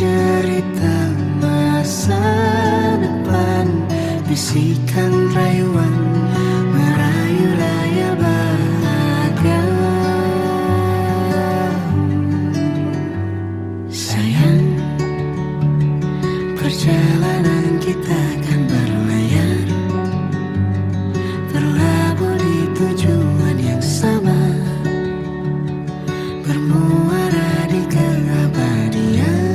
cerita masa depan, bisikan rayuan merayu raya bahagia. Sayang, perjalanan kita akan berlayar, berlabuh di tujuan yang sama, bermuara di keabadian.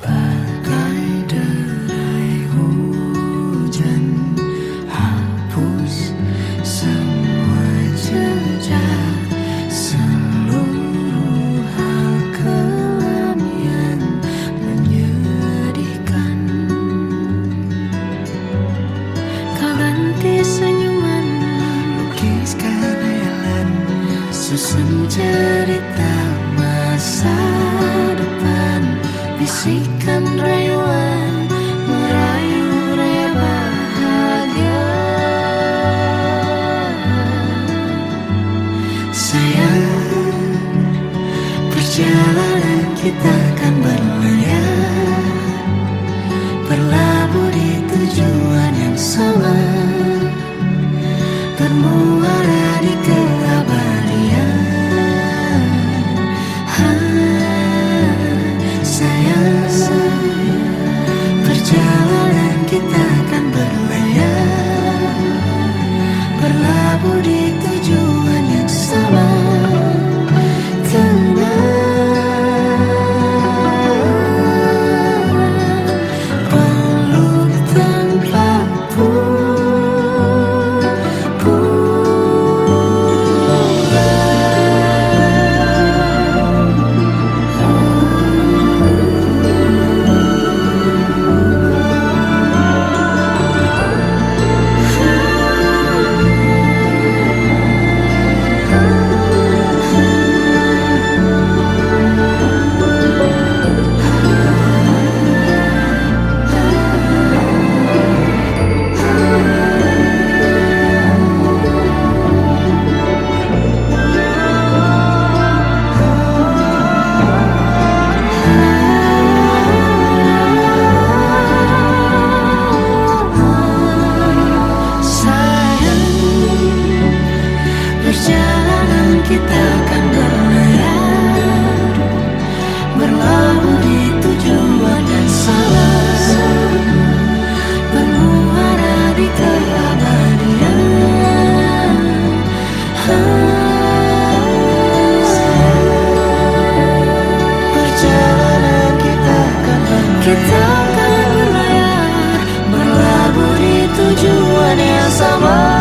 Bagai derai hujan, hapus semua jejak, seluruh hal kelam yang menyedihkan. Kau ganti senyuman, lukiskan hayalan, susun cerita masa depan, bisikan rayuan merayu raya bahagia. Sayang, perjalanan kita akan berlayar, berlabuh di tujuan yang sama, bermuara di keabadian. Sayang, perjalanan kita akan berlayar, berlabuh di tujuan yang sama. Peluk tanpa perjalanan kita akan berlayar, berlabuh di tujuan yang sama, bermuara di keabadian. Perjalanan kita akan berlayar, berlabuh di tujuan yang sama.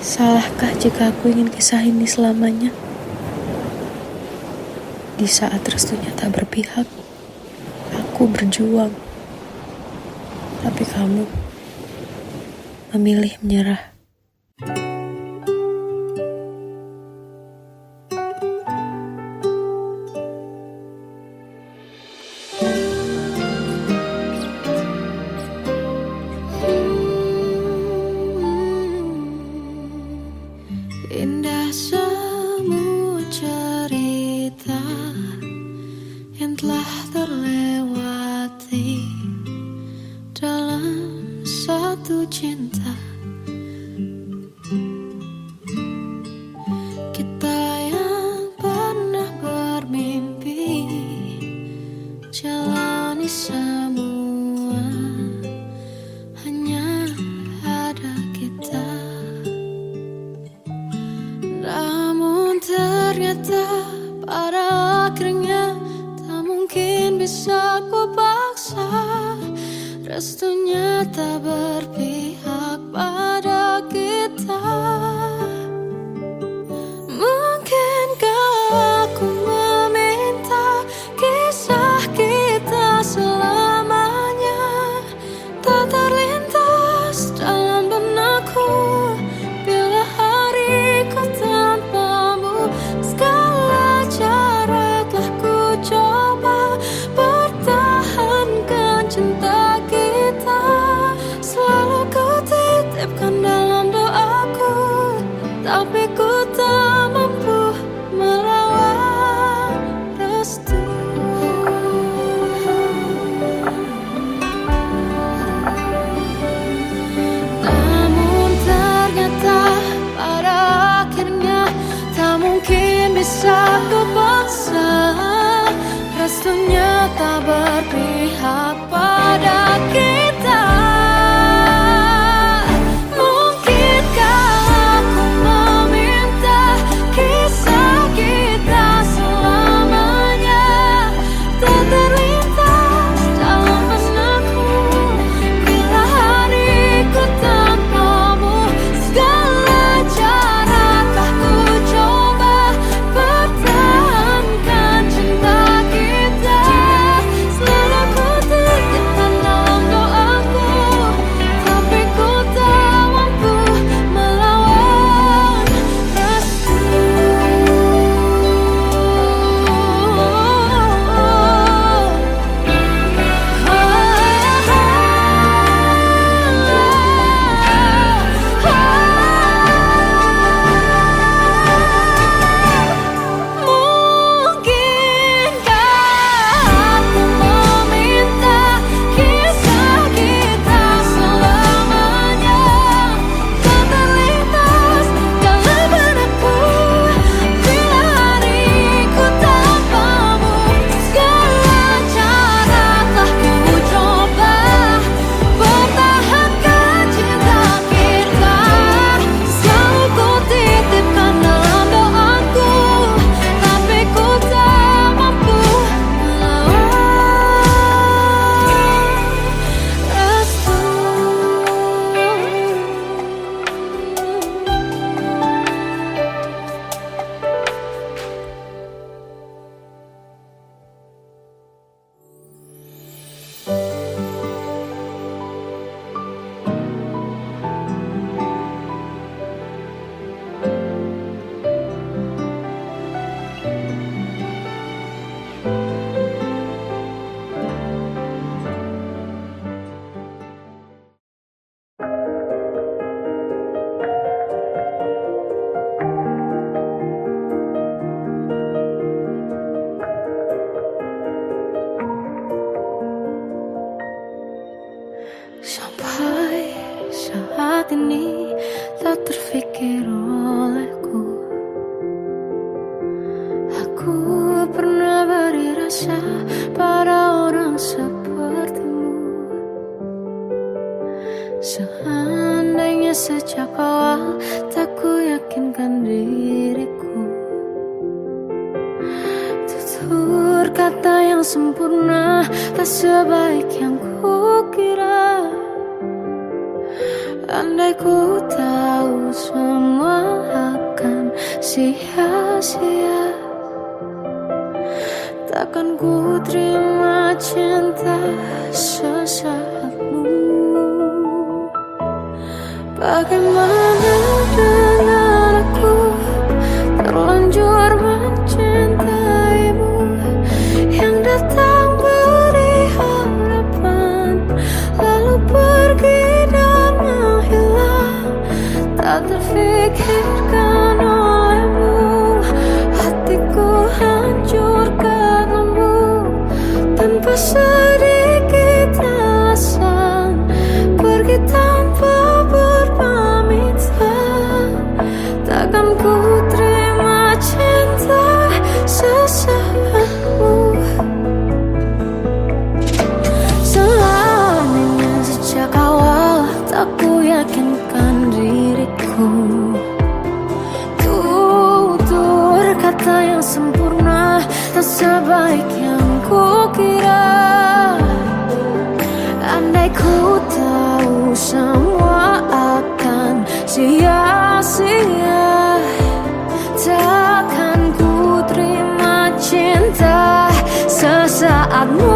Salahkah jika aku ingin kisah ini selamanya? Di saat restunya tak berpihak, aku berjuang. Tapi kamu memilih menyerah. Indah semua cerita yang telah terlewati dalam satu cinta restunya tak berpihak pada kita. Mungkinkah aku meminta kisah kita selamanya tak terlintas dalam benakku bila hariku tanpamu. Segala cara telah ku coba pertahankan cinta kita. Selalu ku titipkan dalam doaku, tapi ku tak mampu melawan restu. Namun ternyata pada akhirnya tak mungkin bisa ku paksa. Restunya tak berpihak pada kita. Mungkinkah aku meminta kisah kita selamanya tak terlintas dalam benakku bila hariku tanpamu. Segala cara telah ku coba pertahankan cinta kita. Selalu ku titipkan dalam doaku, tapi ku tak mampu melawan restu. Mungkinkah aku meminta kisah kita selamanya tak terlintas dalam benakku bila hariku tanpamu. Segala cara telah ku coba pertahankan cinta kita. Selalu ku titipkan dalam doaku, tapi ku tak mampu melawan restu. Sampai saat ini tak terfikir olehku aku pernah beri rasa pada orang sepertimu. Seandainya sejak awal tak ku yakinkan diriku, tutur kata yang sempurna tak sebaik yang kukira. Andai ku tahu semua akan sia-sia, takkan ku terima cinta sesaatmu. Bagaimana dengan aku terlanjur mencintaimu yang datang beri harapan lalu pergi dan menghilang. Tak terfikirkan olehmu, hatiku hancur karenamu tanpa sedikit alasan. Pergi tanpa berpamitan, takkan ku terima cinta sesaatmu. Selamanya sejak awal tak ku yakinkan diriku, tutur kata yang sempurna tak sebaik yang ku kira. Andai andai ku tahu semua akan sia-sia, takkan ku terima cinta sesaatmu.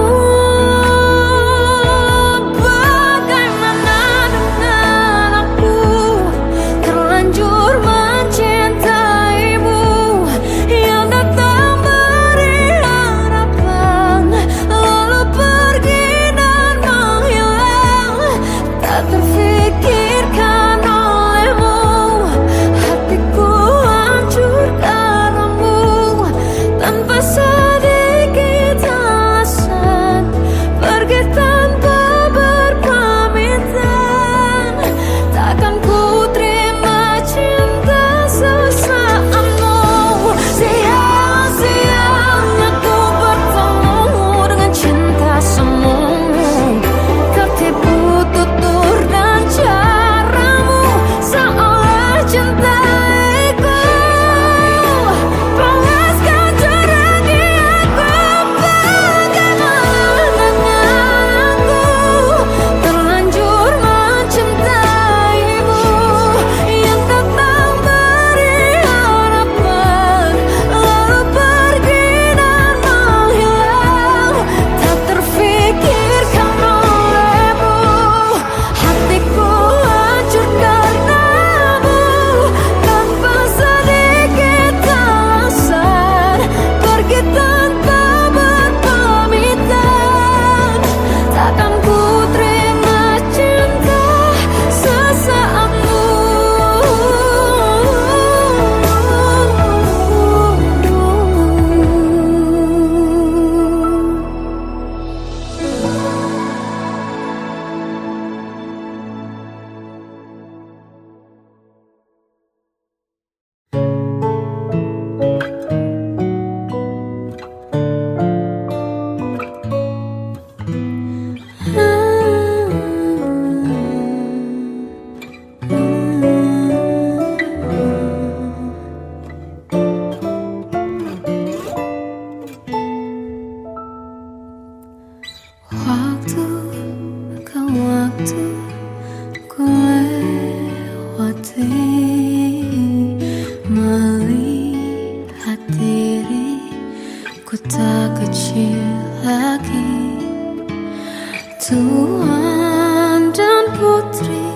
Tuan dan putri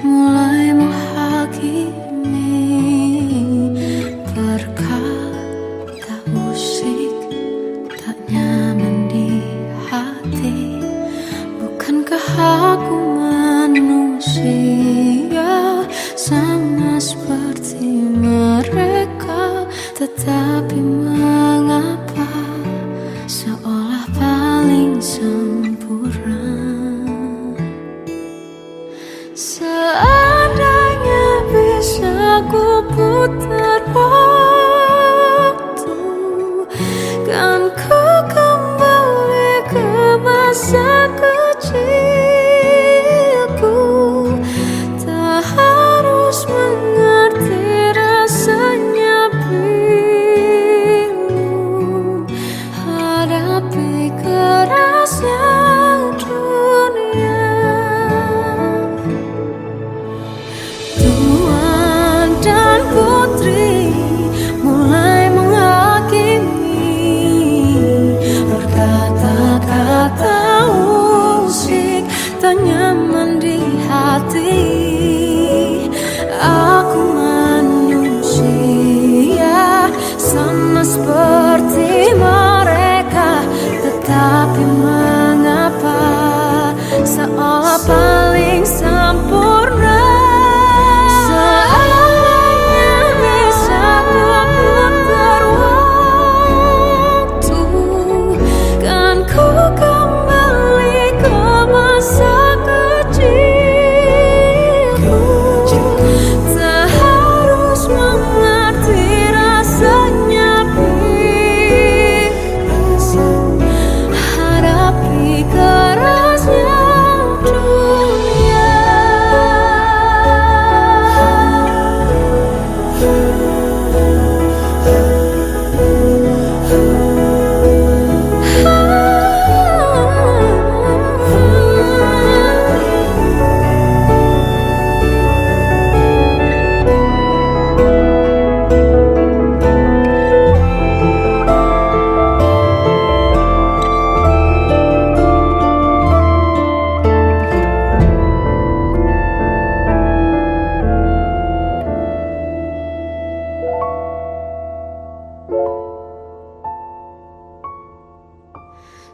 mulai menghakimi berkata musik tak nyaman di hati. Bukankah aku manusia sama seperti mereka? Tetapi mengapa seolah paling sempurna? Seandainya bisa ku putar waktu, kan ku kembali ke masa kecilku. Tak harus mengerti rasanya bingung hadapi kerasnya dunia. Tuan dan putri mulai menghakimi berkata-kata musik tak nyaman di hati. Aku manusia sama seperti mereka, tetapi mengapa seolah paling sempurna? Seandainya bisa ku putar waktu, kan ku kembali ke masa kecilku. Tak harus mengerti rasanya bingung hadapi kerasnya dunia.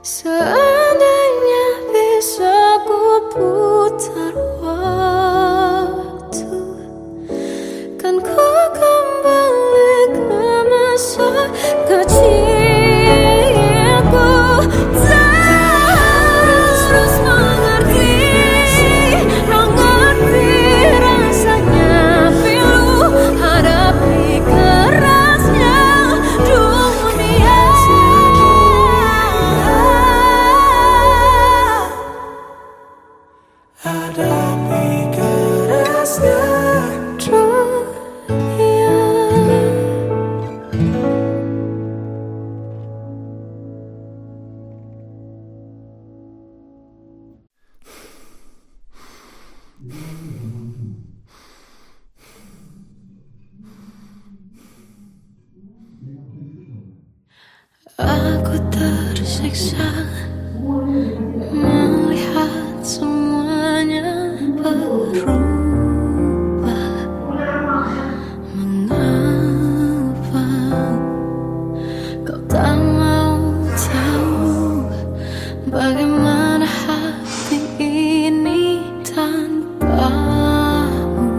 Seandainya bisa ku putar waktu, kan ku kembali ke masa kecilku. Terus mengerti, mengerti rasanya pilu hadapi kerasnya dunia. Hadapi kerasnya Dunia. Aku tersiksa melihat semuanya berubah. Mengapa kau tak mau tahu bagaimana hati ini tanpamu?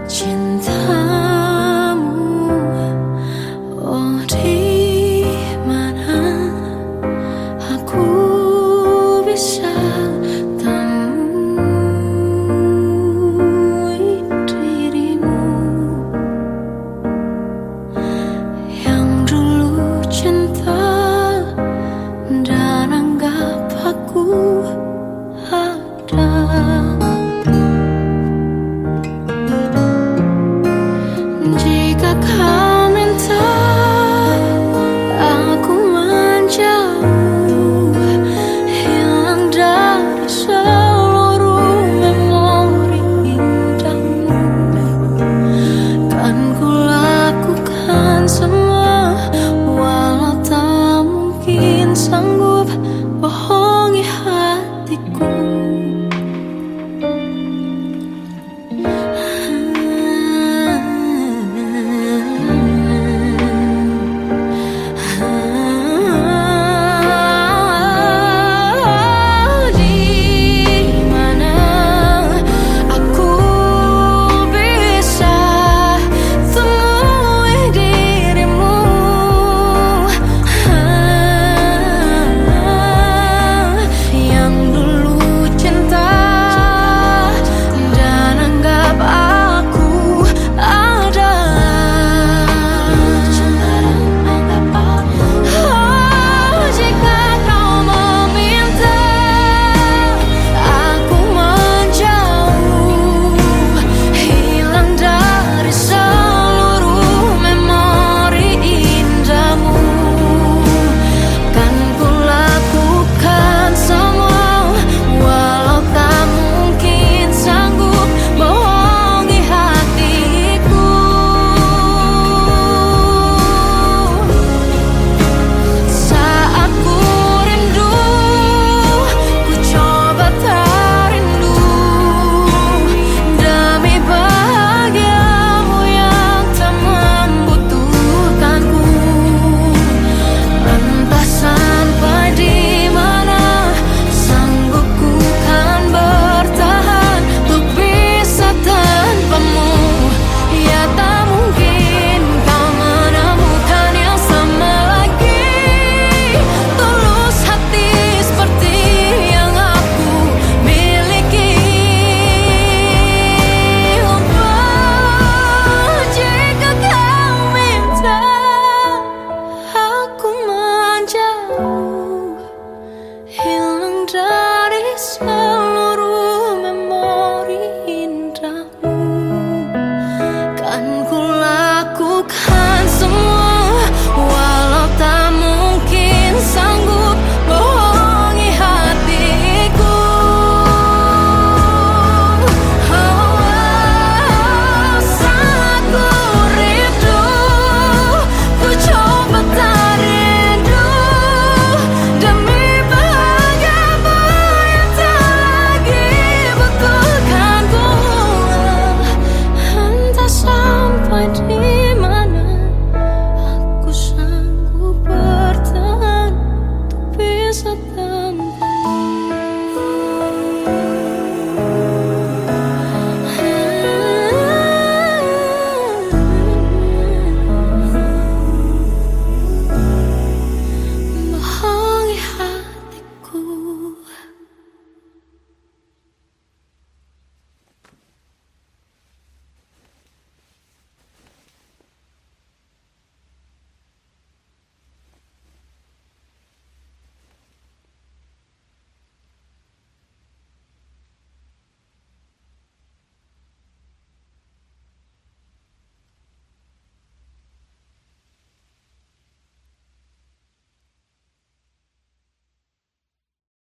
Cintamu, oh di mana aku bisa temui dirimu yang dulu cinta dan anggap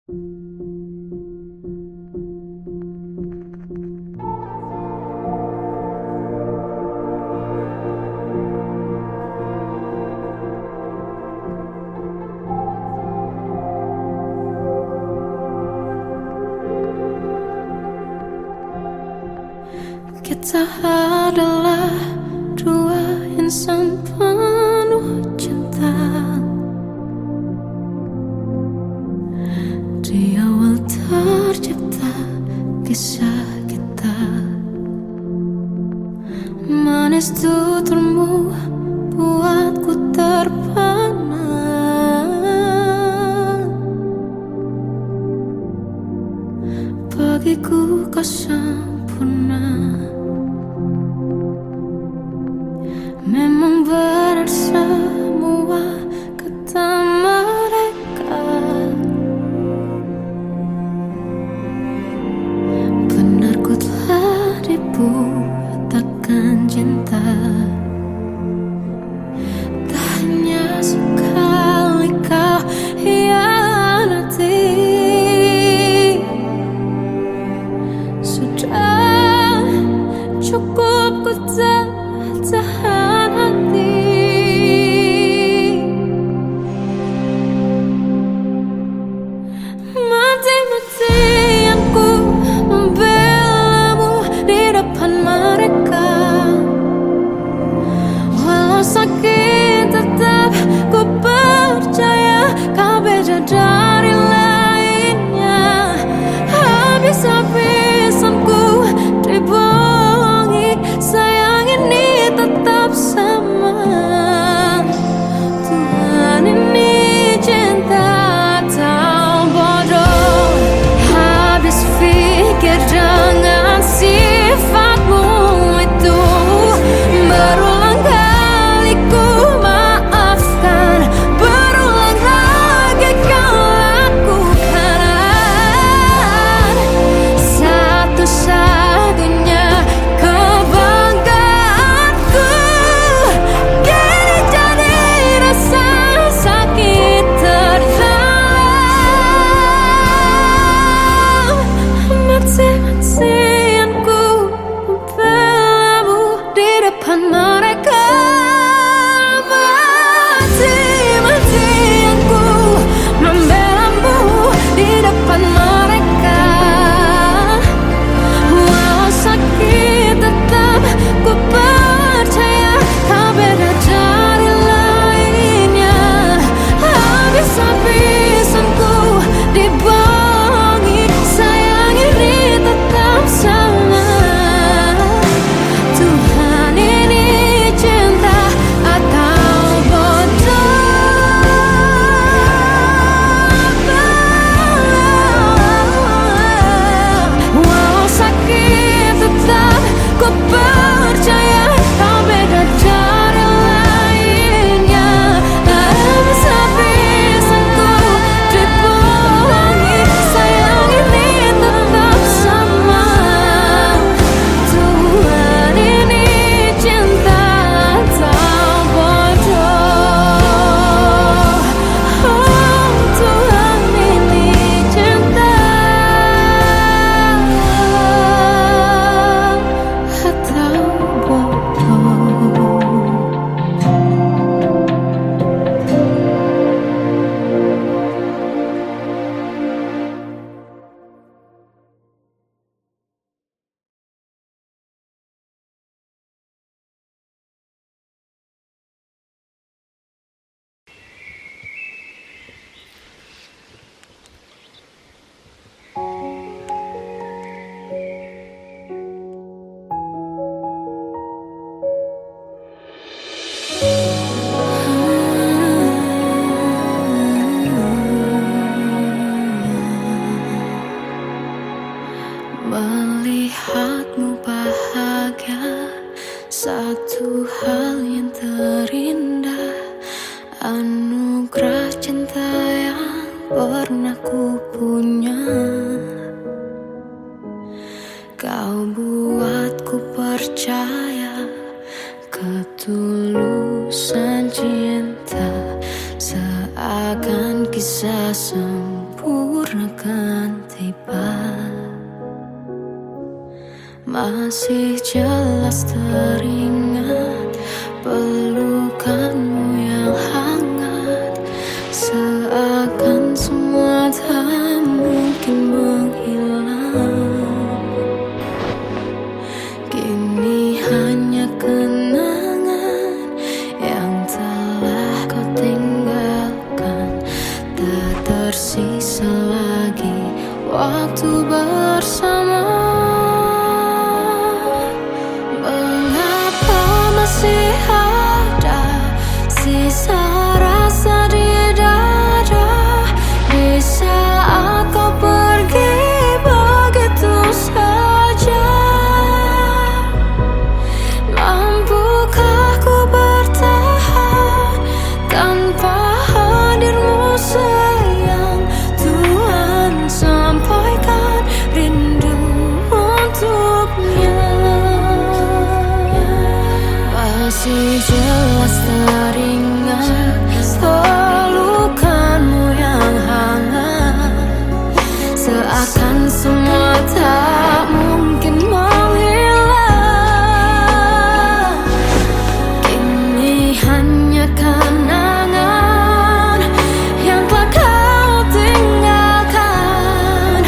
Kita adalah dua insan penuh cinta. Di awal tercipta kisah kita. Manis tuturmu buatku terpana. Bagiku kau sempurna. Memang benar semua kata mereka. Benar ku telah dibutakan cinta. Tak hanya sekali kau hianati. Sudah cukup ku tahan hati. Mati-matian ku membelamu di depan mereka. Walau sakit tetap ku percaya kau beda dari lainnya. Habis-habisan ku dibohongi, sayang ini tetap sama. Tuhan ini cinta atau bodoh. Habis pikir dengan sifatmu itu. Berulang kali ku maafkan, berulang lagi kau lakukan. Satu-satunya kebanggaanku kini jadi rasa sakit terdalam. Mati-matian ku membelamu di depan mereka. Mati-matian ku membelamu di depan mereka. Walau sakit tetap ku percaya kau beda dari lainnya. Habis-habisan ku dibohongi, sayang ini tetap sama. Tuhan ini cinta atau bodoh. Walau sakit tetap ku percaya kau beda dari lainnya. Habis-habisan ku dibohongi, sayang ini tetap sama. Tuhan ini cinta atau bodoh. Oh, Tuhan ini cinta atau bodoh. Melihatmu bahagia, satu hal yang terindah. Anugerah cinta yang pernah ku punya. Kau buatku percaya ketulusan cinta, seakan kisah sempurna. akan tiba. Masih jelas teringat pelukanmu yang hangat, seakan semua tak mungkin menghilang. Kini hanya kenangan yang telah kau tinggalkan. Tak tersisa lagi waktu bersama. Mengapa masih ada sisa rasa di dada, di saat kau pergi begitu saja? Mampukah ku bertahan tanpa hadirmu sayang? Tuhan, sampaikan rindu untuknya. Masih jelas teringat pelukanmu yang hangat, seakan semua tak mungkin menghilang. Kini hanya kenangan yang telah kau tinggalkan.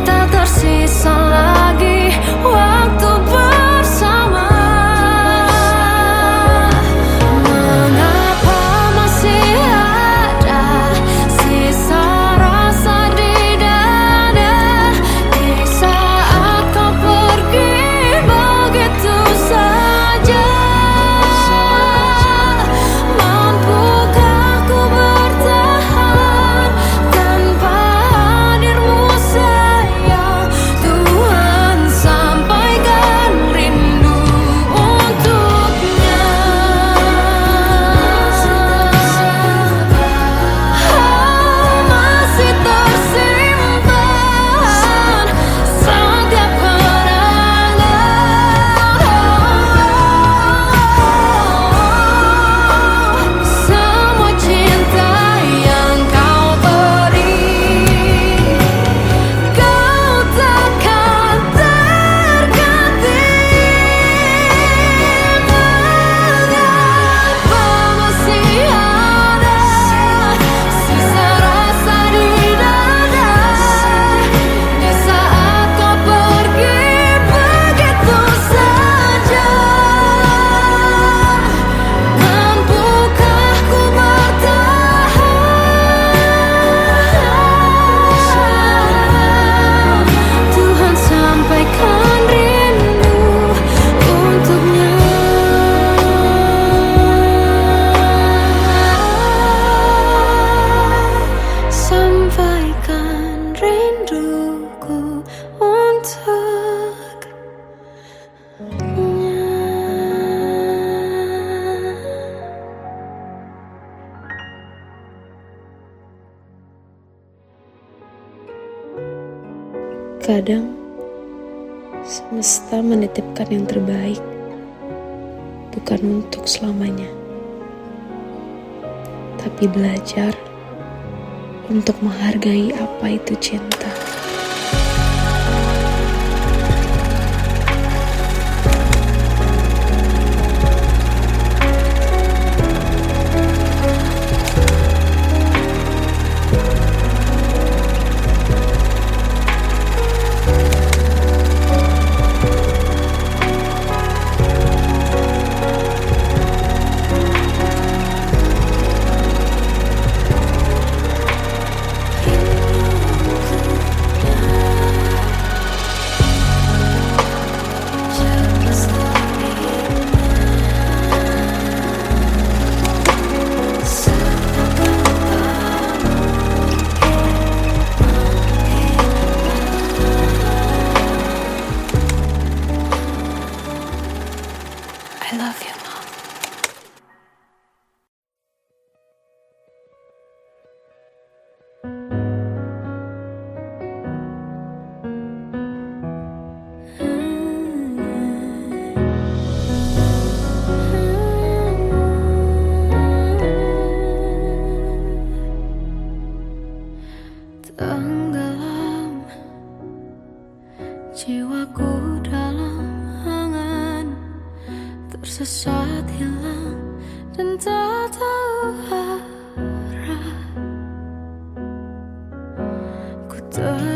Tak tersisa lagi waktu bersama. Mengapa masih ada sisa rasa di dada, di saat kau pergi begitu saja? Mampukah ku bertahan tanpa hadirmu sayang? Tuhan, sampaikan rindu untuknya. Masih tersimpan setiap kenangan, semua cinta yang kau beri. Kau takkan terganti. Mengapa masih ada sisa rasa di dada, di saat kau pergi begitu saja? Mampukah ku bertahan? Tuhan, sampaikan rindu untuknya. Sampaikan rinduku untuknya. Kadang semesta menitipkan yang terbaik, bukan untuk selamanya, tapi belajar untuk menghargai apa itu cinta.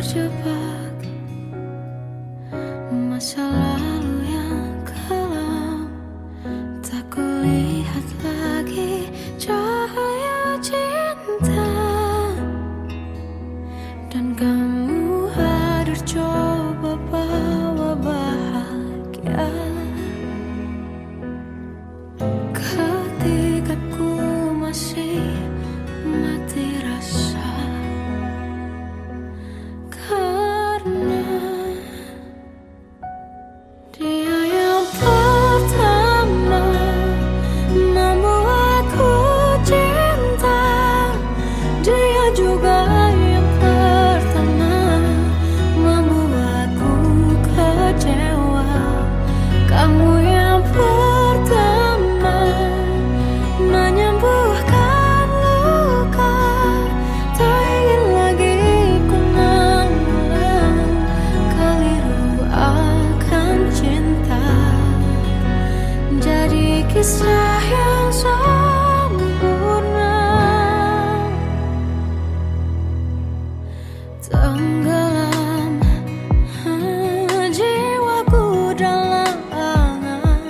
terjebak masa lalu yang kelam. Tak kulihat lagi cahaya cinta, dan kamu hadir coba bawa bahagia. Ketika ku masih mati rasa, karena dia yang pertama membuatku cinta. Dia juga yang pertama membuatku kecewa. Kamu yang pertama menyembuhkan luka. Tak ingin lagi ku mengulang keliru akan cinta. Jadi kisah yang sempurna, tenggelam jiwaku dalam angan.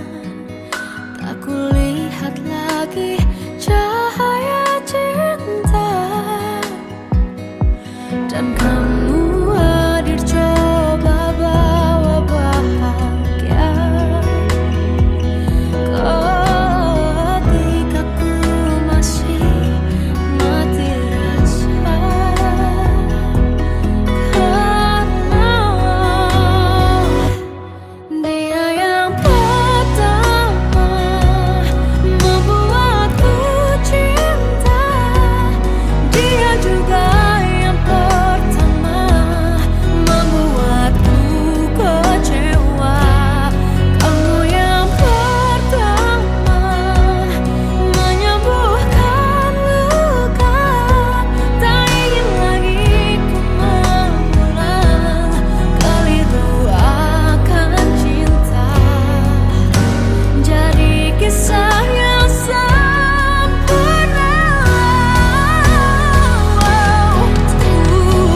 Tak kulihat lagi cahaya cinta, dan kamu hadir coba bawa bahagia. Ketika ku masih mati rasa, karena dia yang pertama membuatku cinta. Dia juga yang pertama membuatku kecewa. Kamu yang pertama menyembuhkan luka. Tak ingin lagi ku mengulang keliru akan cinta. Jadi kisah yang sempurna.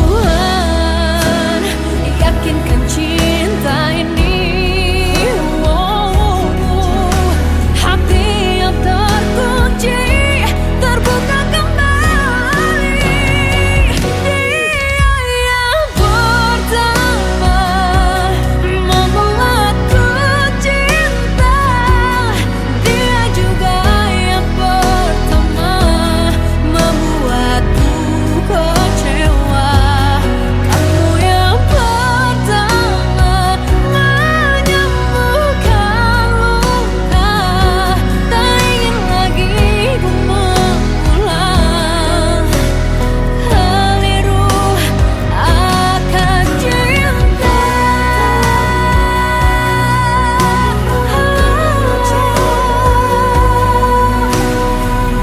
Tuhan yakinkan cinta ini. Hati yang terkunci terbuka kembali. Dia yang pertama membuatku cinta. Dia juga yang pertama membuatku kecewa. Kamu yang pertama menyembuhkan luka. Tak ingin lagi ku mengulang keliru akan cinta.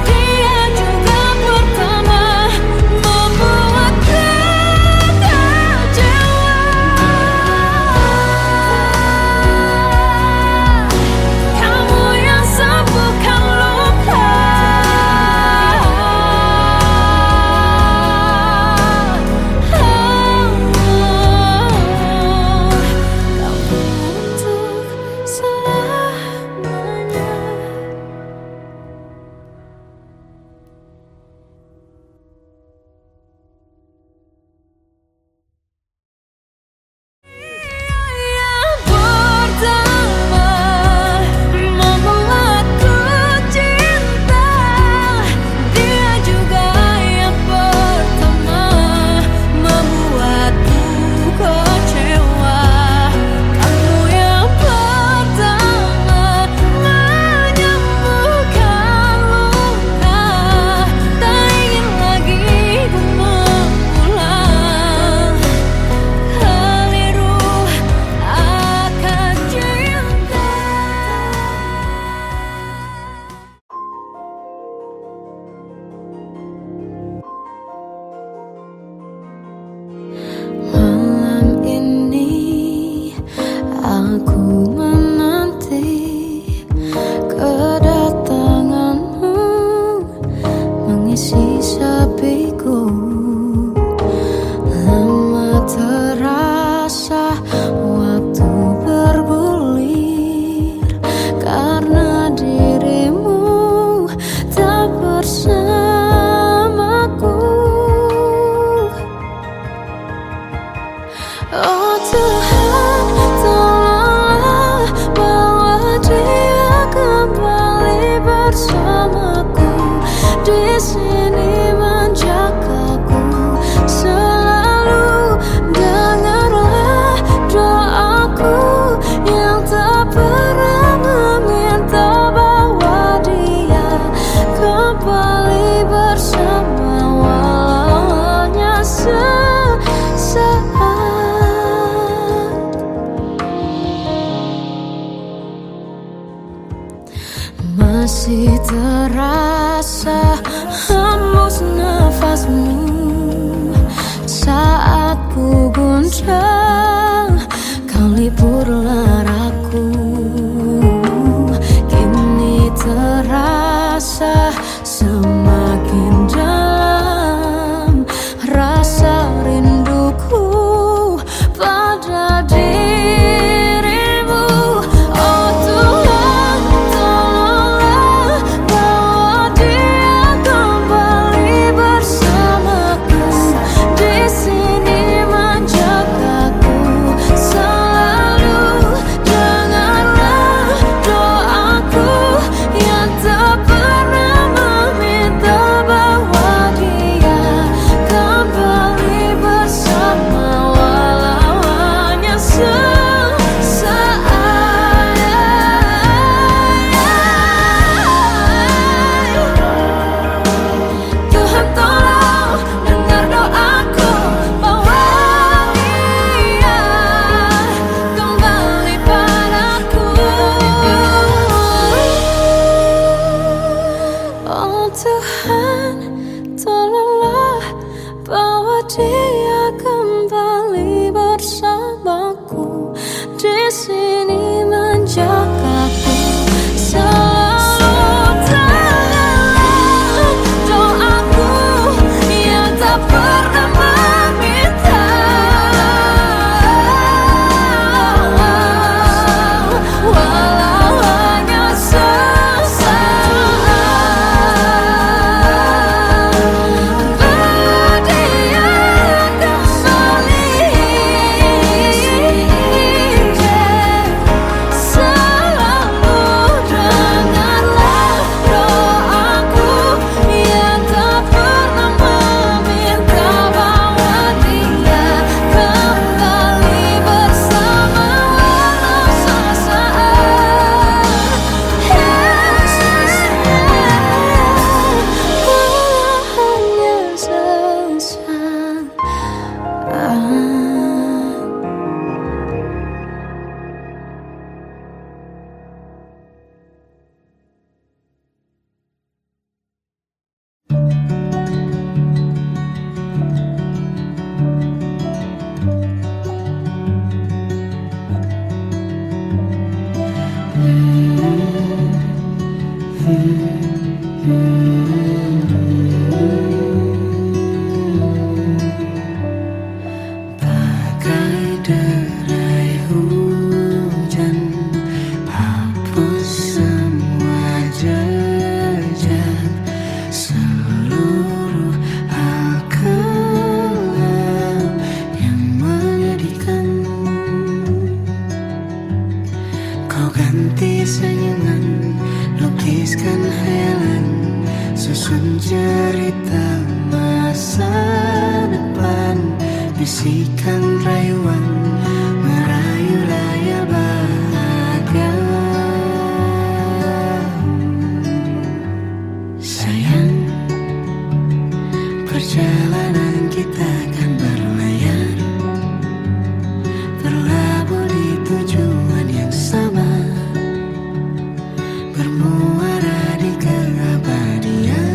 Dia juga pertama membuatku kecewa. Kamu yang sembuhkan luka. Kamu untuk selamanya. Yang pertama membuatku cinta. Dia juga yang pertama membuatku kecewa. Kamu yang pertama menyembuhkan luka. Tak ingin lagi ku mengulang keliru akan cinta. Malam ini aku menanti kedatanganmu mengisi sepiku. Lama tak dia kembali bersamaku di sini menjagaku. Selalu dalam doaku yang tak pernah meminta, walau hanya sesaat. Berdia kembali, selalu dengarlah doaku yang tak pernah meminta, bahwa dia kembali bersama walau sesaat. Walau hanya sesaat. Bagai derai hujan, hapus semua jejak, seluruh hal kelam yang menyedihkan. Kau ganti senyuman, lukiskan hayalan, susun cerita masa depan, bisikan rayuan, merayu raya bahagia. Sayang, perjalanan kita akan berlayar, berlabuh di tujuan yang sama, bermuara di keabadian.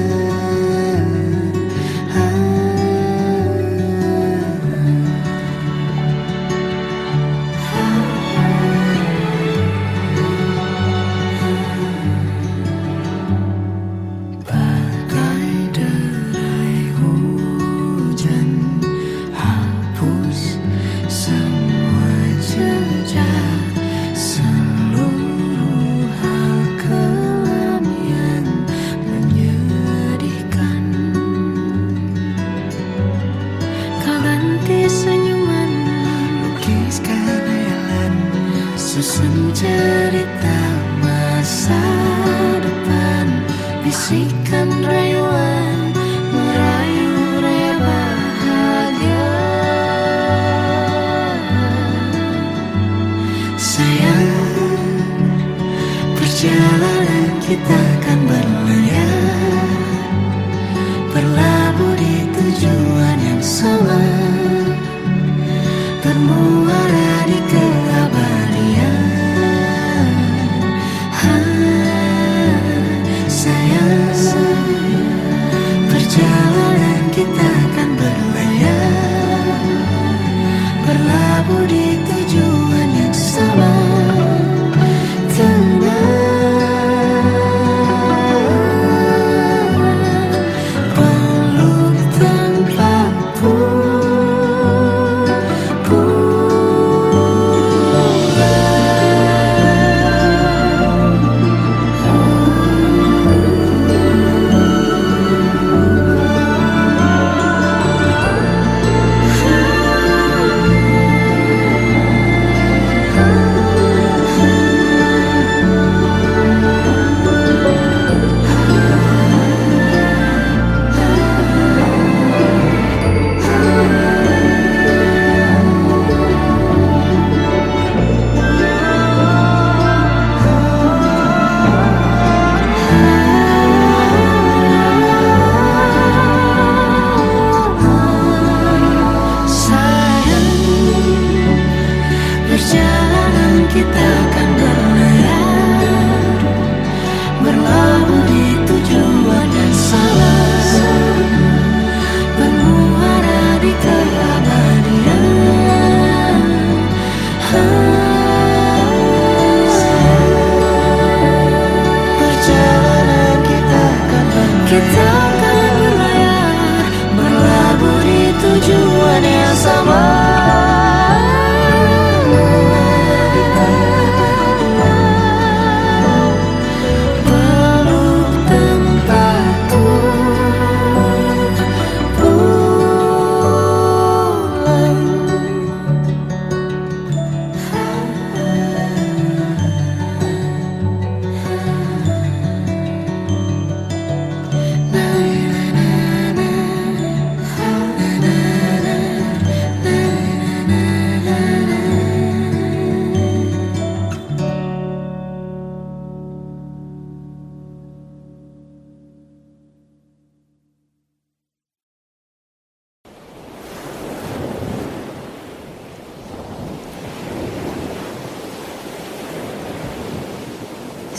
Bagai derai hujan, hapus semua jejak, seluruh hal kelam yang menyedihkan. Kau ganti senyuman, lukiskan hayalan, susun cerita masa depan, bisikan rayuan, merayu raya bahagia. Sayang, perjalanan kita akan berlayar, berlabuh di tujuan yang sama, bermuara di keabadian. Sayang, perjalanan kita akan berlayar, berlabuh di tujuan yang sama. Peluk tanpa putus,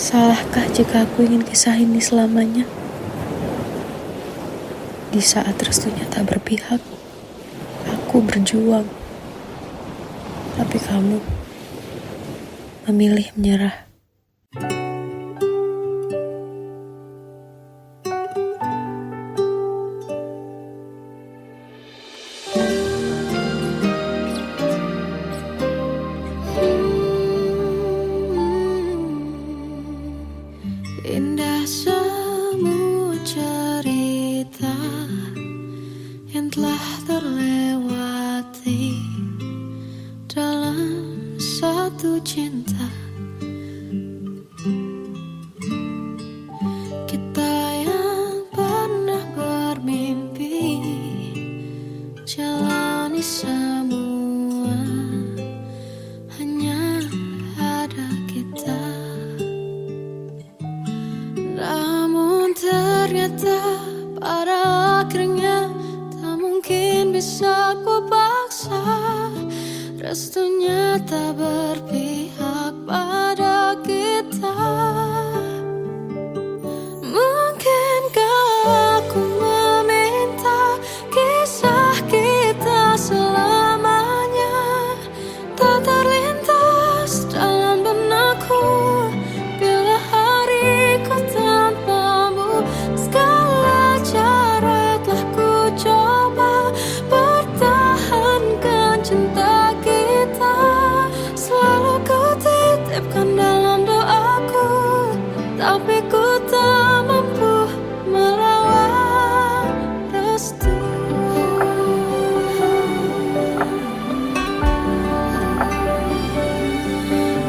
Salahkah jika aku ingin kisah ini selamanya? Di saat restunya tak berpihak, aku berjuang. Tapi kamu memilih menyerah. Indah semua cerita yang telah terlewati dalam satu cinta. Kita yang pernah bermimpi jalani semua, hanya ada kita. Namun ternyata pada akhirnya tak mungkin bisa ku paksa. Restunya tak berpihak pada kita. Mungkinkah aku meminta kisah kita selamanya tak terlintas dalam benakku bila hariku tanpamu. Segala cara telah ku coba pertahankan cinta kita. Selalu ku titipkan dalam doaku, tapi ku tak mampu melawan restu.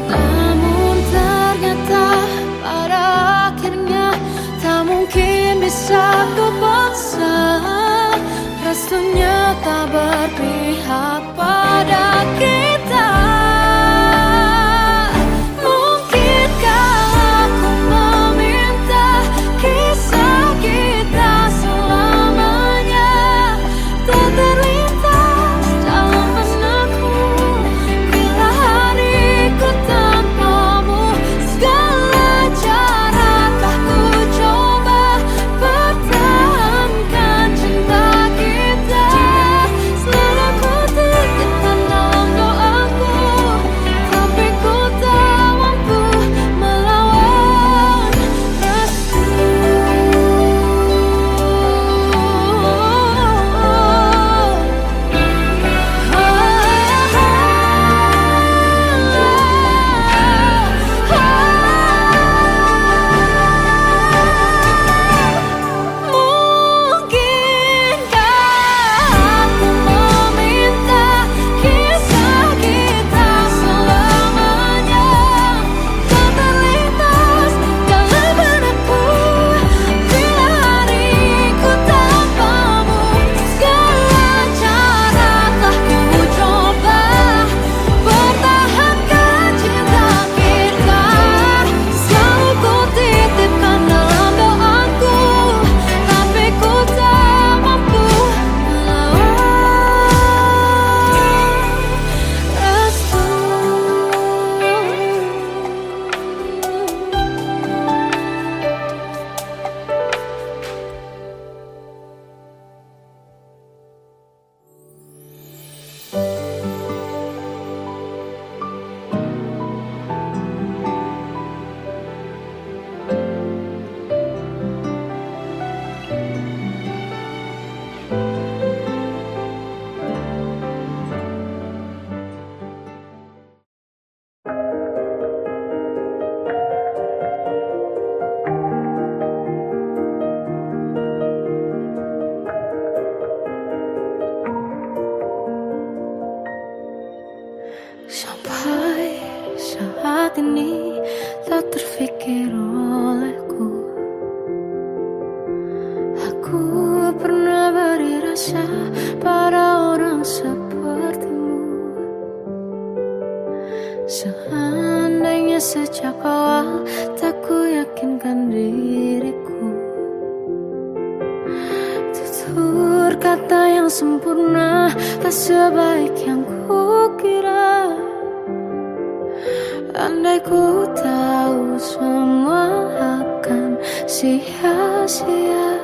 Namun ternyata pada akhirnya tak mungkin bisa ku paksa. Restunya tak berpihak pada kita. Mungkinkah aku meminta kisah kita selamanya tak terlintas dalam benakku bila hariku tanpamu. Segala cara telah ku coba pertahankan cinta kita. Selalu ku titipkan dalam doaku, tapi ku tak mampu melawan restu. Mungkinkah aku meminta kisah kita selamanya tak terlintas dalam benakku bila hariku tanpamu. Segala cara telah ku coba pertahankan cinta kita. Selalu ku titipkan dalam doaku, tapi ku tak mampu melawan restu. Sampai saat ini tak terfikir olehku aku pernah beri rasa pada orang sepertimu. Seandainya sejak awal tak ku yakinkan diriku, tutur kata yang sempurna tak sebaik yang ku kira. Andai ku tahu semua akan sia-sia,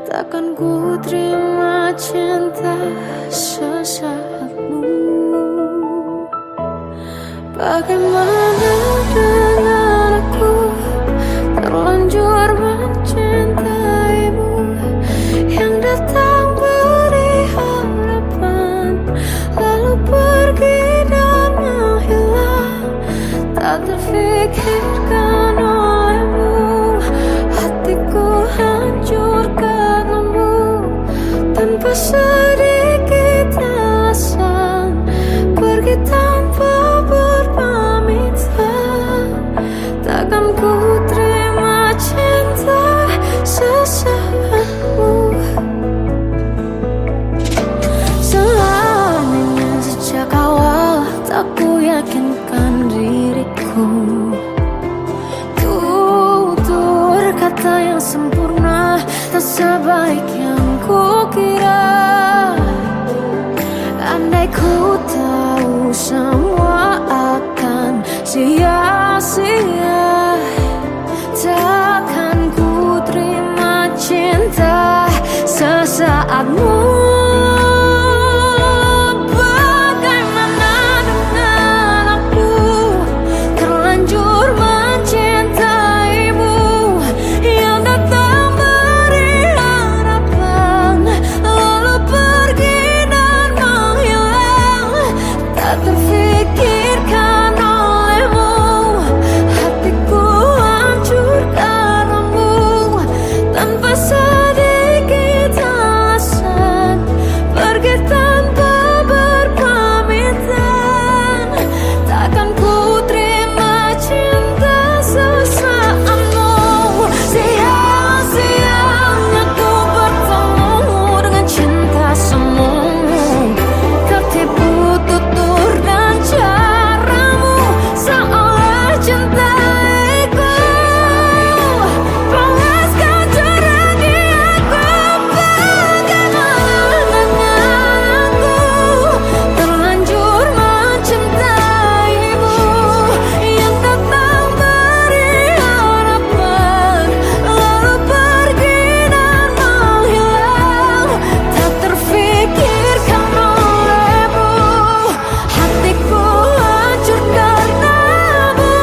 takkan ku terima cinta sesaatmu. Bagaimana dengan aku terlanjur mencintaimu, yang datang beri harapan lalu pergi dan menghilang, tak terfikirkan olehmu. Hatiku hancur karenamu, tanpa sedikit alasan, pergi tanpa berpamitan. Takkan ku terima cinta sesaatmu. Selamanya sejak awal tak ku yakinkan diriku, tutur kata yang sempurna tak sebaik yang ku kira. Andai ku tahu semua akan sia-sia, takkan ku terima cinta sesaatmu. Bagaimana dengan aku terlanjur mencintaimu, yang datang beri harapan lalu pergi dan menghilang, tak terfikirkan olehmu. Hatiku hancur karenamu, tanpa sedikit alasan, pergi tanpa berpamitan. Takkan ku terima cinta sesaatmu. Sia-sianya ku bertemu dengan cinta semu, tertipu tutur dan caramu, seolah cintaiku panaskan cerah di aku. Bagaimana dengan aku terlanjur mencintaimu, yang datang beri harapan lalu pergi dan menghilang, tak terfikirkan olehmu. Hatiku hancur karenamu,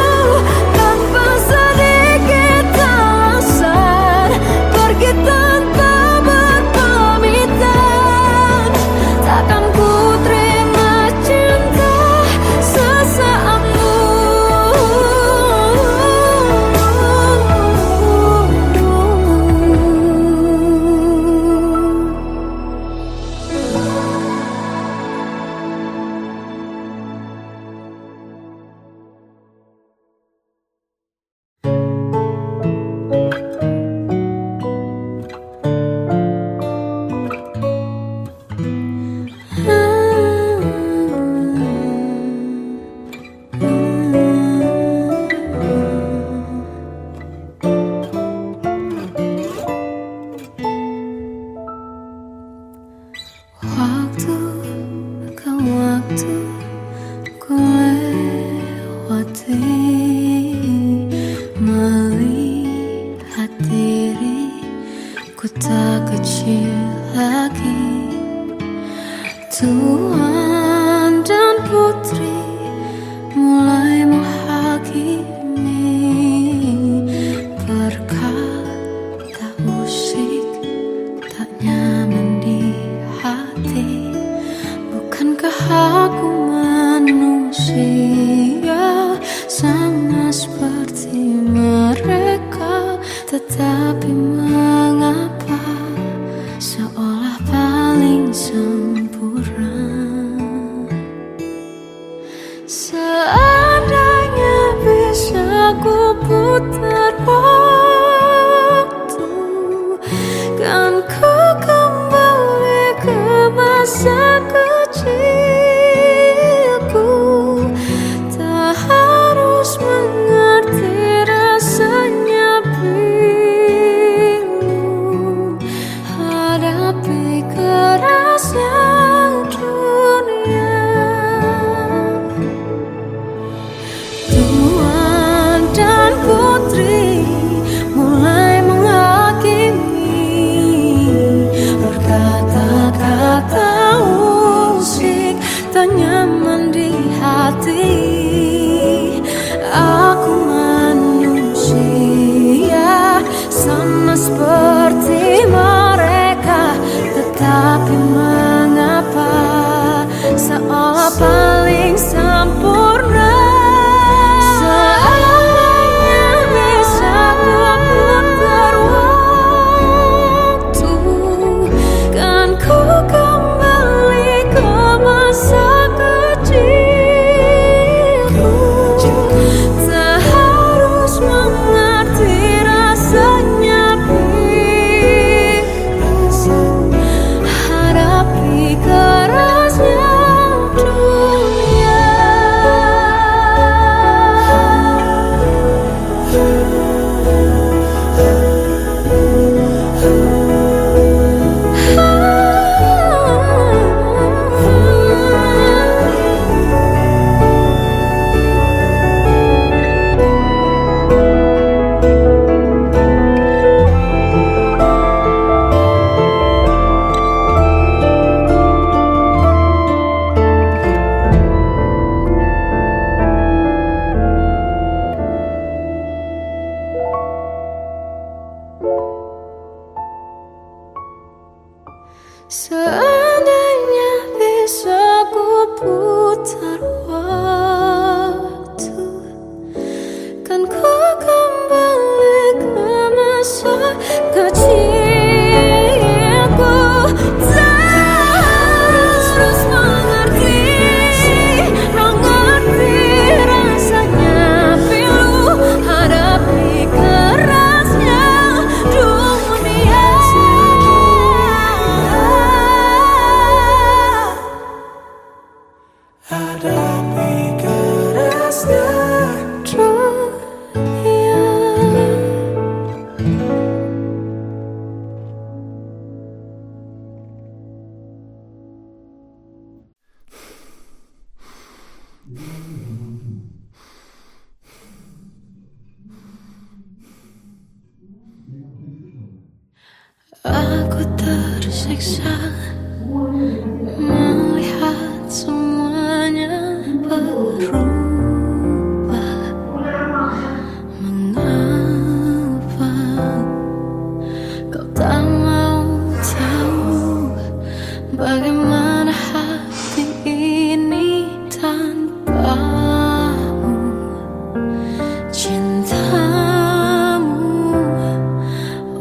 tanpa sedikit alasan, pergi tanpa berpamitan. Takkan ku terima cinta sesaatmu. Waktu ke waktu ku lewati, melihat diriku tak kecil lagi. Tuan dan putri mulai menghakimi, berkata musik tak nyaman di hati. Bukankah aku manusia sama seperti mereka, tetapi mengapa seolah paling sempurna? Seandainya bisa ku putar waktu, kan ku kembali ke masa kecilku. Tak harus mengerti rasanya bingung hadapi kerasnya dunia. Seandainya bisa ku putar waktu, kan ku kembali ke masa kecilku. Terus mengerti rasanya pilu hadapi kerasnya dunia. Hadapi kerasnya dunia. Aku tersiksa melihat semuanya berubah. Mengapa kau tak mau tahu bagaimana hati ini tanpamu? Cintamu,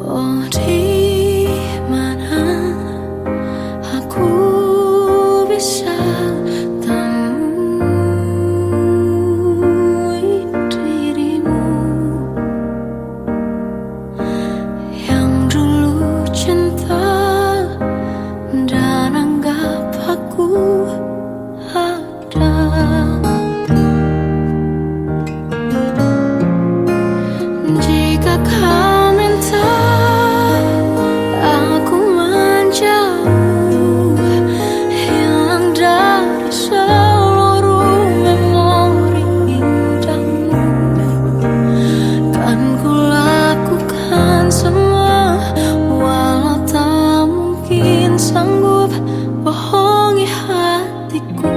oh di mana aku bisa temui dirimu yang dulu cinta dan anggap aku ada. Jika kau minta aku menjauh, hilang dari seluruh memori indahmu, kan ku lakukan semua, walau tak mungkin sanggup bohongi hatiku.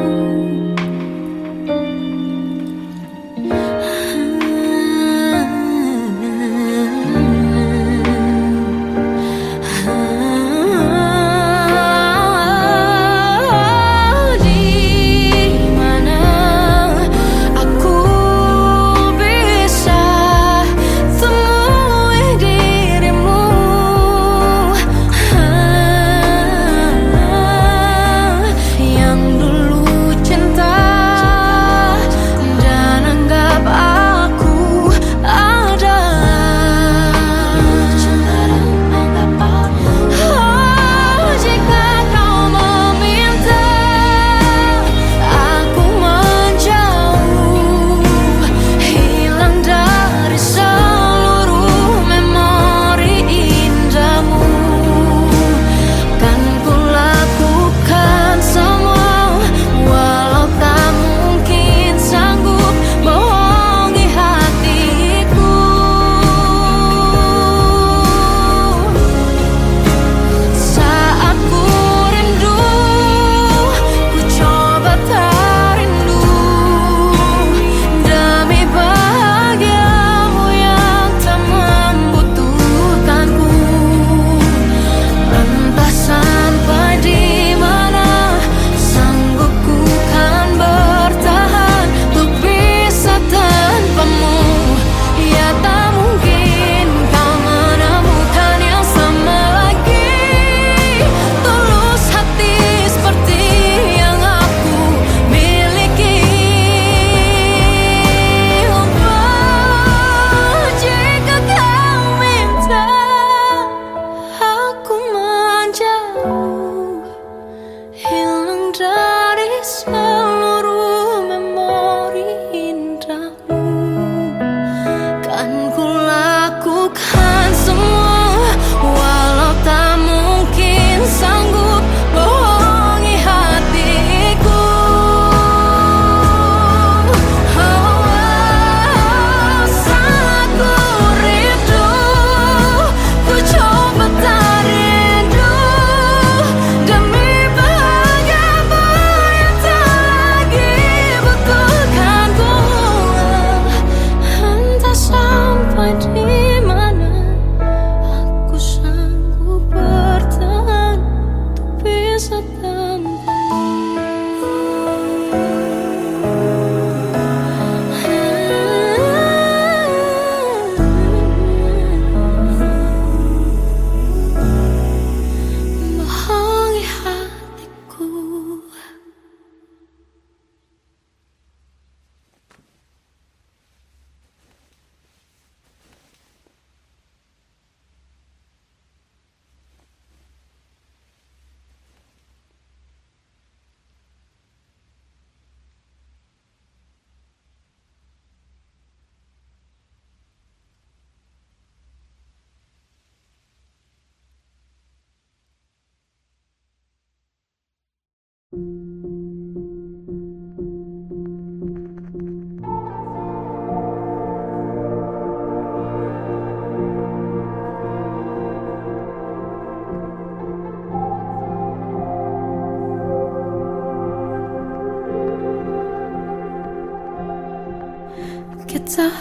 Kita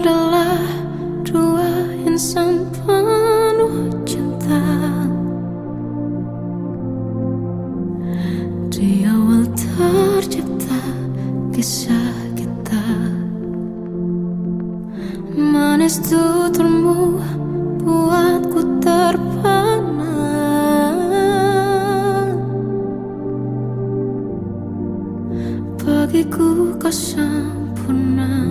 adalah dua insan penuh cinta. Di awal tercipta kisah kita, manis tuturmu buatku terpana. Bagiku kau sempurna.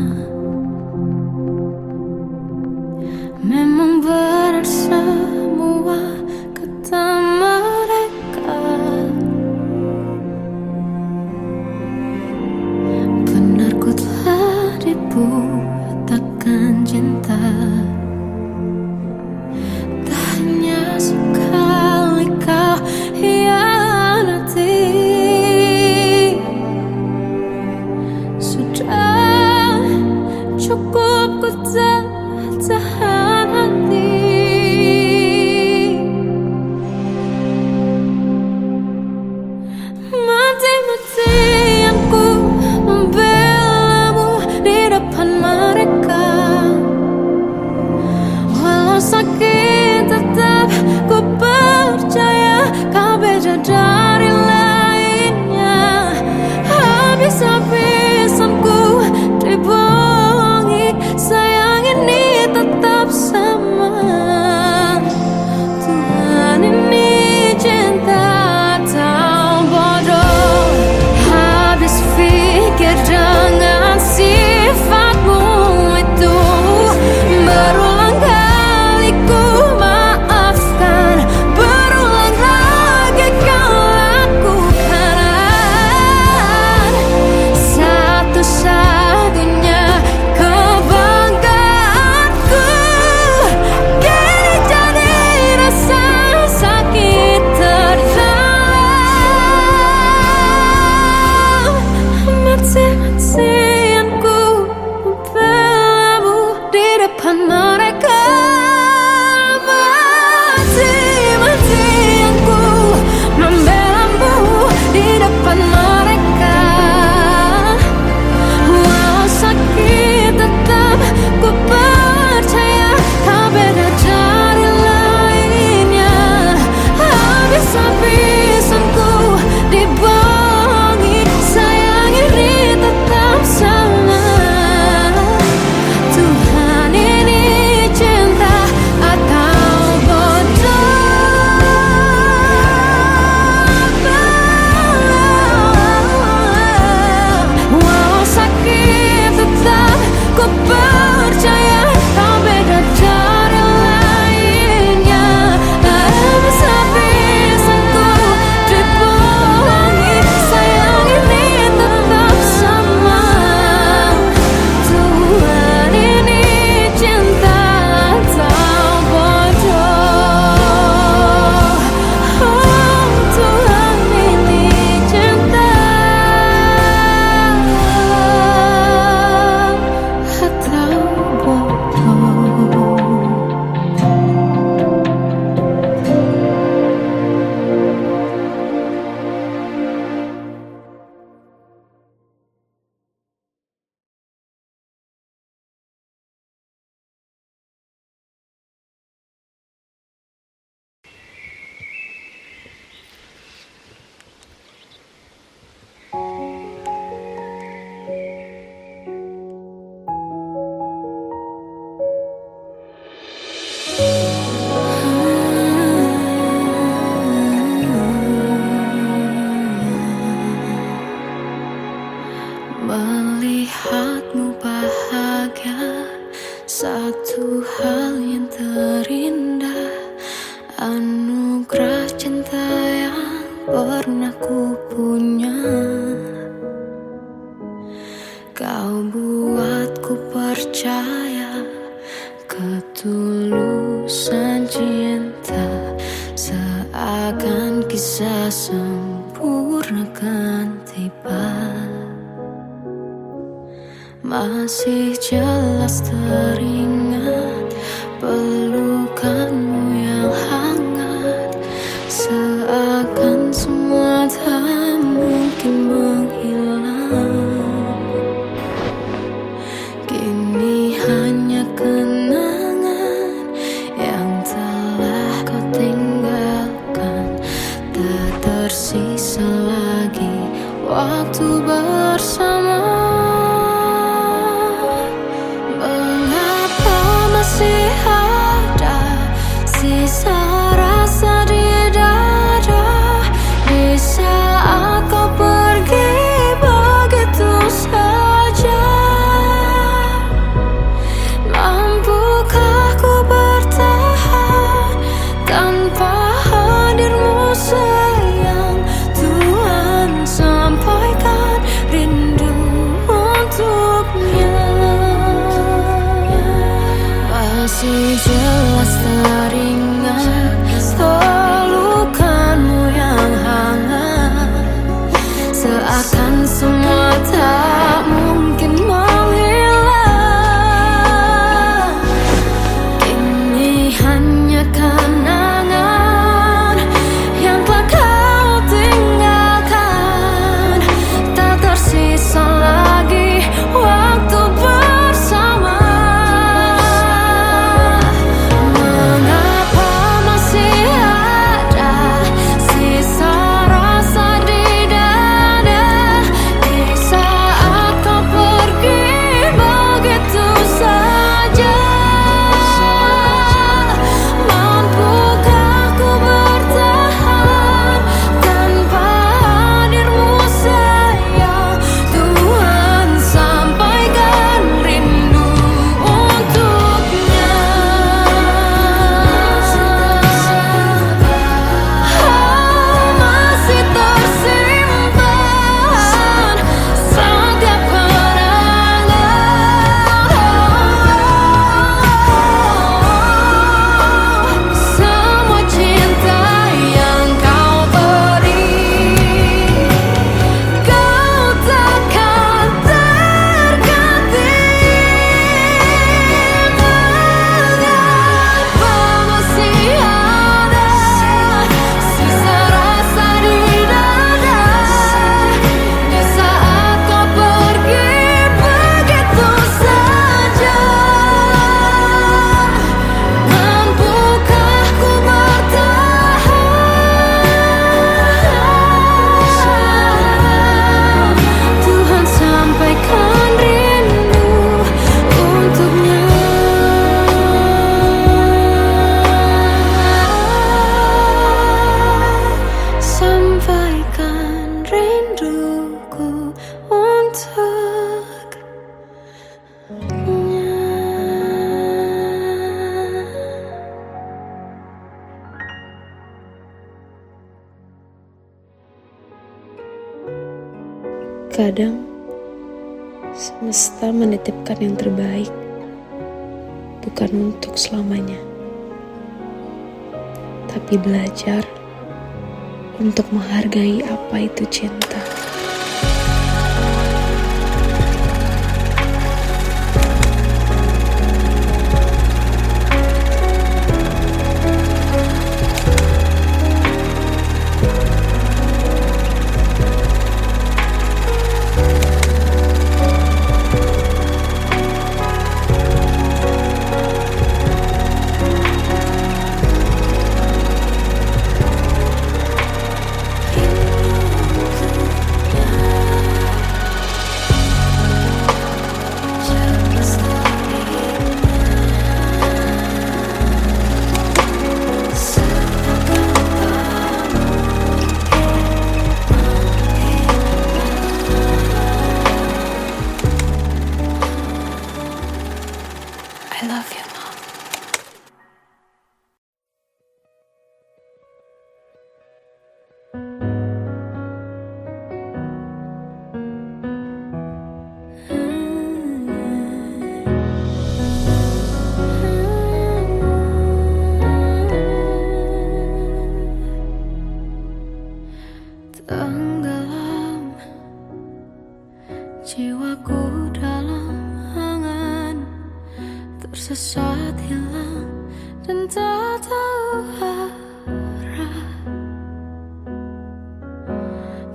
Memang benar semua kata mereka, benar ku telah dibutakan cinta. Tak hanya sekali kau hianati, sudah cukup ku tahan hati. Mati-matian ku membelamu di depan mereka. Walau sakit tetap ku percaya kau beda dari lainnya. Habis-habisan ku dibohongi, sayang ini tetap sama. Tuhan ini cinta atau bodoh. Habis pikir dengan sifatmu itu, berulang kali ku maafkan, berulang lagi kau lakukan. Satu-satunya kebanggaanku kini jadi rasa sakit terdalam. Mati-matian ku membelamu di depan mereka. Mati-matian ku membelamu di depan mereka. Walau sakit tetap ku percaya kau beda dari lainnya. Habis-habisan ku dibohongi, sayang ini tetap sama. Tuhan ini cinta atau bodoh. Walau sakit tetap ku percaya kau beda dari lainnya. Habis-habisan ku dibohongi, sayang ini tetap sama. Tuhan ini cinta atau bodoh. Oh, Tuhan ini cinta atau bodoh. Melihatmu bahagia, satu hal yang terindah, anugerah cinta yang pernah ku punya. Kau buatku percaya ketulusan cinta, seakan kisah sempurna kan tiba. Masih jelas teringat pelukanmu yang hangat, seakan semua tak mungkin menghilang. Kini Kadang semesta menitipkan yang terbaik, bukan untuk selamanya, tapi belajar untuk menghargai apa itu cinta. I love you, Mom. Tenggelam jiwaku dalam angan, tersesat hilang dan tak tahu arah.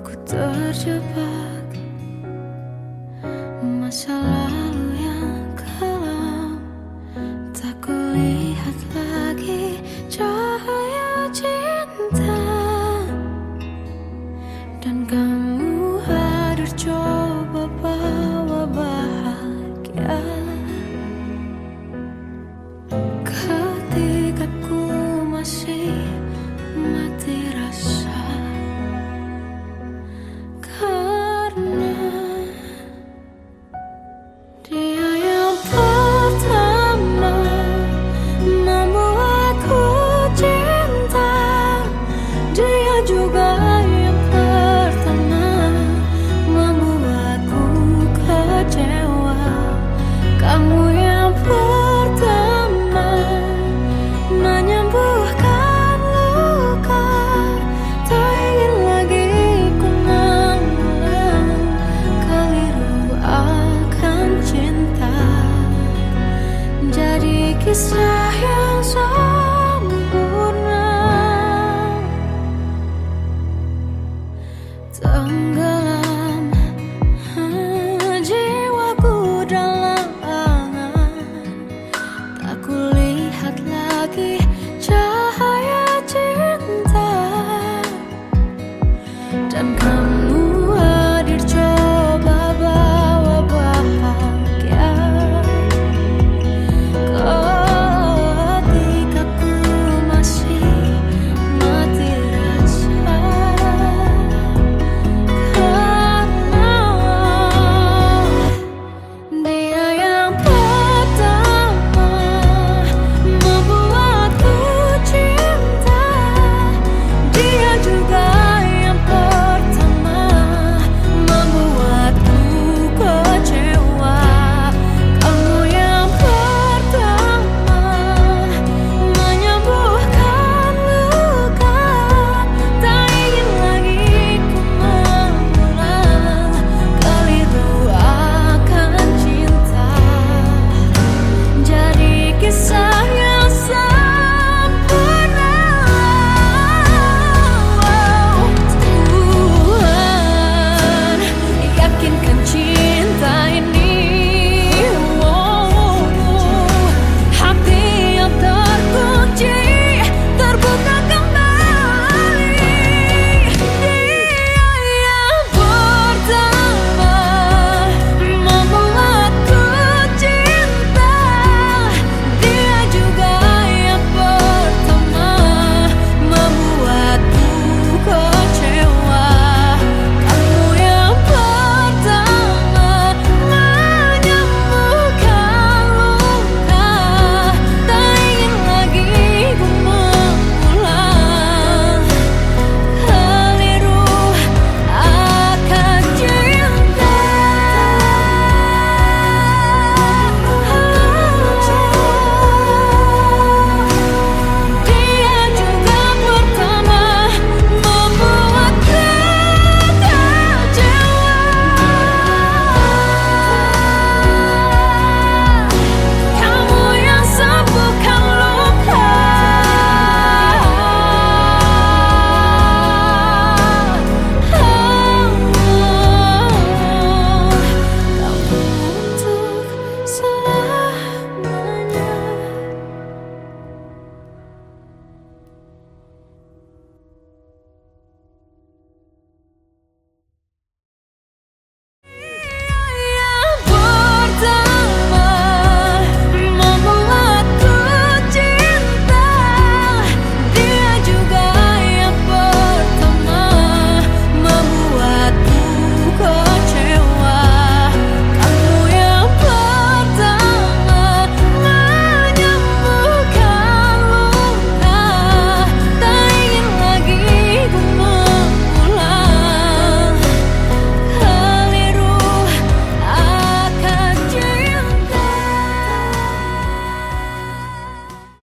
Ku terjebak masa lalu yang kelam, tak kulihat lagi cahaya cinta. Dan kamu hadir coba bawa bahagia ketika ku masih mati rasa, karena dia yang pertama membuatku cinta. Dia juga yang pertama membuatku kecewa. Kamu yang pertama menyembuhkan luka. Tak ingin lagi ku mengulang keliru akan cinta. Jadi kisah yang sempurna. Tenggelam